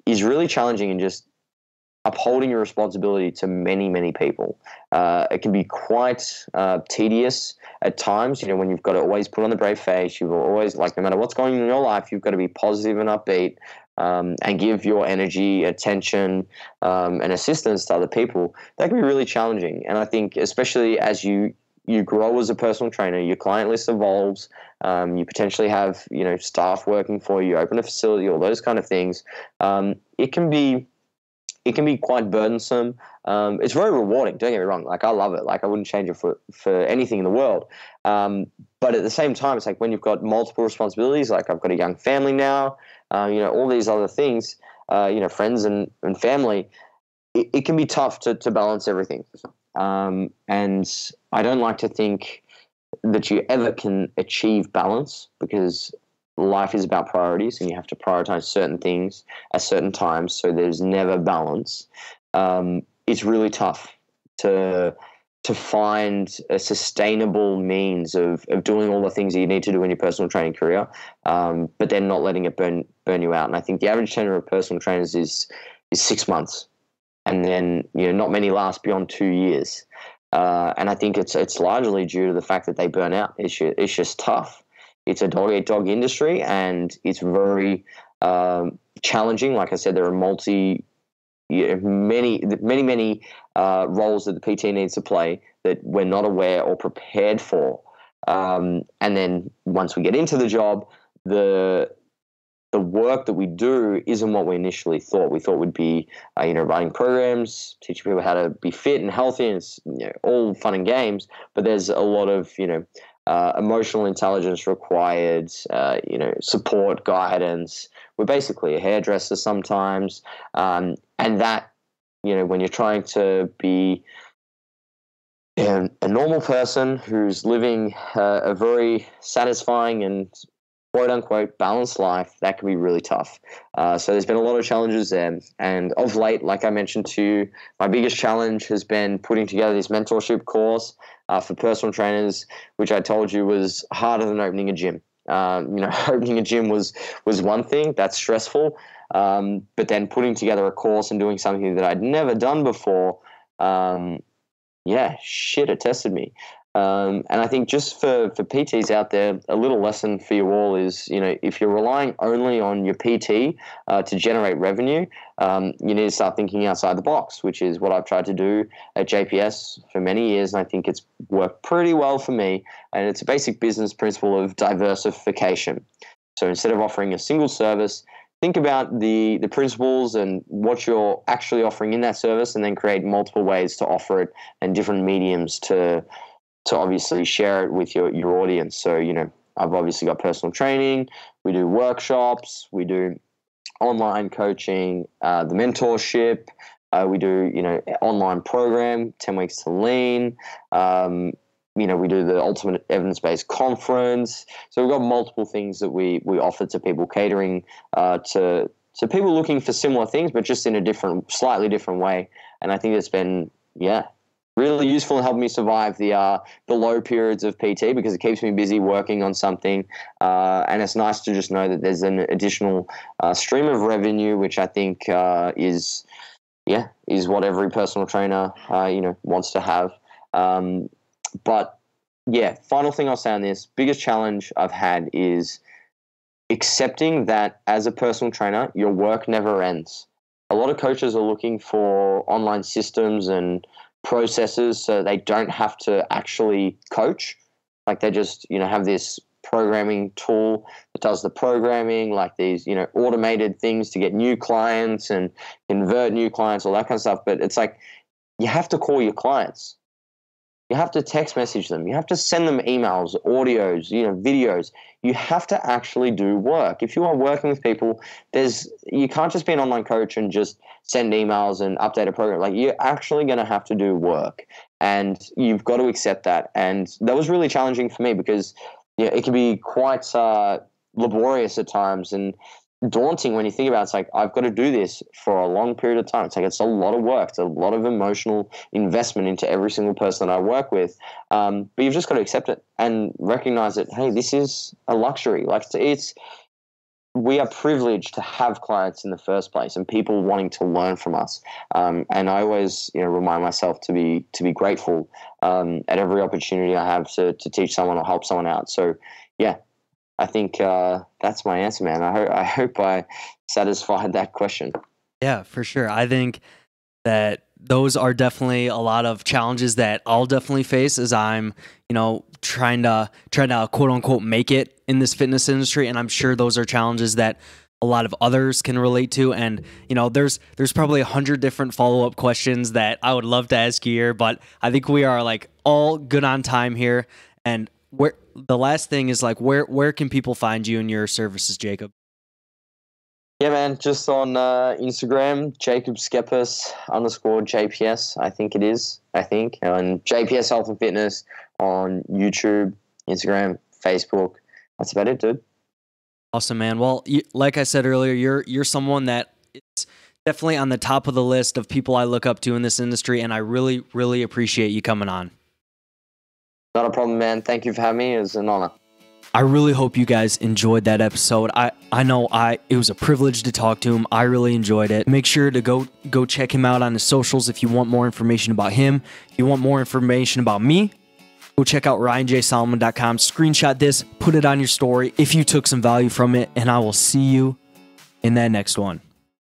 is really challenging in just upholding your responsibility to many, many people. It can be quite tedious at times, when you've got to always put on the brave face. You've always, like, no matter what's going on in your life, you've got to be positive and upbeat, and give your energy, attention, and assistance to other people. That can be really challenging. And I think especially as you grow as a personal trainer, your client list evolves, you potentially have, staff working for you, open a facility, all those kind of things. It can be quite burdensome. It's very rewarding. Don't get me wrong. Like, I love it. Like, I wouldn't change it for anything in the world. But at the same time, it's like when you've got multiple responsibilities, like I've got a young family now, all these other things, friends and family, it can be tough to balance everything. And I don't like to think that you ever can achieve balance, because life is about priorities, and you have to prioritize certain things at certain times. So there's never balance. It's really tough to to find a sustainable means of doing all the things that you need to do in your personal training career, but then not letting it burn you out. And I think the average tenure of personal trainers is 6 months, and then not many last beyond 2 years. And I think it's largely due to the fact that they burn out. It's just tough. It's a dog eat dog industry, and it's very challenging. Like I said, there are many roles that the PT needs to play that we're not aware or prepared for. And then once we get into the job, the work that we do isn't what we initially thought. We thought we'd be, running programs, teaching people how to be fit and healthy, and it's all fun and games. But there's a lot of, emotional intelligence required, support, guidance. We're basically a hairdresser sometimes. And that, when you're trying to be a normal person who's living a very satisfying and quote unquote balanced life, that can be really tough. So there's been a lot of challenges there. And of late, like I mentioned to you, my biggest challenge has been putting together this mentorship course for personal trainers, which I told you was harder than opening a gym. Opening a gym was one thing that's stressful. But then putting together a course and doing something that I'd never done before, it tested me. And I think just for PTs out there, a little lesson for you all is, if you're relying only on your PT to generate revenue, you need to start thinking outside the box, which is what I've tried to do at JPS for many years. And I think it's worked pretty well for me. And it's a basic business principle of diversification. So instead of offering a single service, think about the principles and what you're actually offering in that service, and then create multiple ways to offer it and different mediums to obviously share it with your audience. So, I've obviously got personal training, we do workshops, we do online coaching, the mentorship, we do, online program, 10 Weeks to Lean, we do the Ultimate Evidence-Based Conference. So we've got multiple things that we offer to people, catering to people looking for similar things, but just in a slightly different way. And I think it's been, really useful in helping me survive the low periods of PT, because it keeps me busy working on something. And it's nice to just know that there's an additional stream of revenue, which I think is what every personal trainer, wants to have. But final thing I'll say on this, biggest challenge I've had is accepting that as a personal trainer, your work never ends. A lot of coaches are looking for online systems and processes so they don't have to actually coach. Like they just, have this programming tool that does the programming, like these, automated things to get new clients and convert new clients, all that kind of stuff. But it's like, you have to call your clients. You have to text message them. You have to send them emails, audios, videos. You have to actually do work. If you are working with people, you can't just be an online coach and just send emails and update a program. Like, you're actually going to have to do work, and you've got to accept that. And that was really challenging for me because it can be quite laborious at times and daunting when you think about it. It's like, I've got to do this for a long period of time. It's like, it's a lot of work. It's a lot of emotional investment into every single person that I work with. But you've just got to accept it and recognize that, hey, this is a luxury. Like we are privileged to have clients in the first place and people wanting to learn from us. And I always, remind myself to be grateful at every opportunity I have to teach someone or help someone out. So I think that's my answer, man. I hope I satisfied that question. Yeah, for sure. I think that those are definitely a lot of challenges that I'll definitely face as I'm, trying to quote unquote make it in this fitness industry. And I'm sure those are challenges that a lot of others can relate to. And, there's probably 100 different follow-up questions that I would love to ask you here, but I think we are like all good on time here. And the last thing is like, where can people find you and your services, Jacob? Yeah, man, just on Instagram, Jacob Schepis _JPS, I think it is. And JPS Health and Fitness on YouTube, Instagram, Facebook. That's about it, dude. Awesome, man. Well, like I said earlier, you're someone that it's Definitely on the top of the list of people I look up to in this industry, and I really, really appreciate you coming on. Not a problem, man. Thank you for having me. It was an honor. I really hope you guys enjoyed that episode. I know it was a privilege to talk to him. I really enjoyed it. Make sure to go check him out on his socials if you want more information about him. If you want more information about me, go check out ryanjsolomon.com. Screenshot this, put it on your story if you took some value from it, and I will see you in that next one.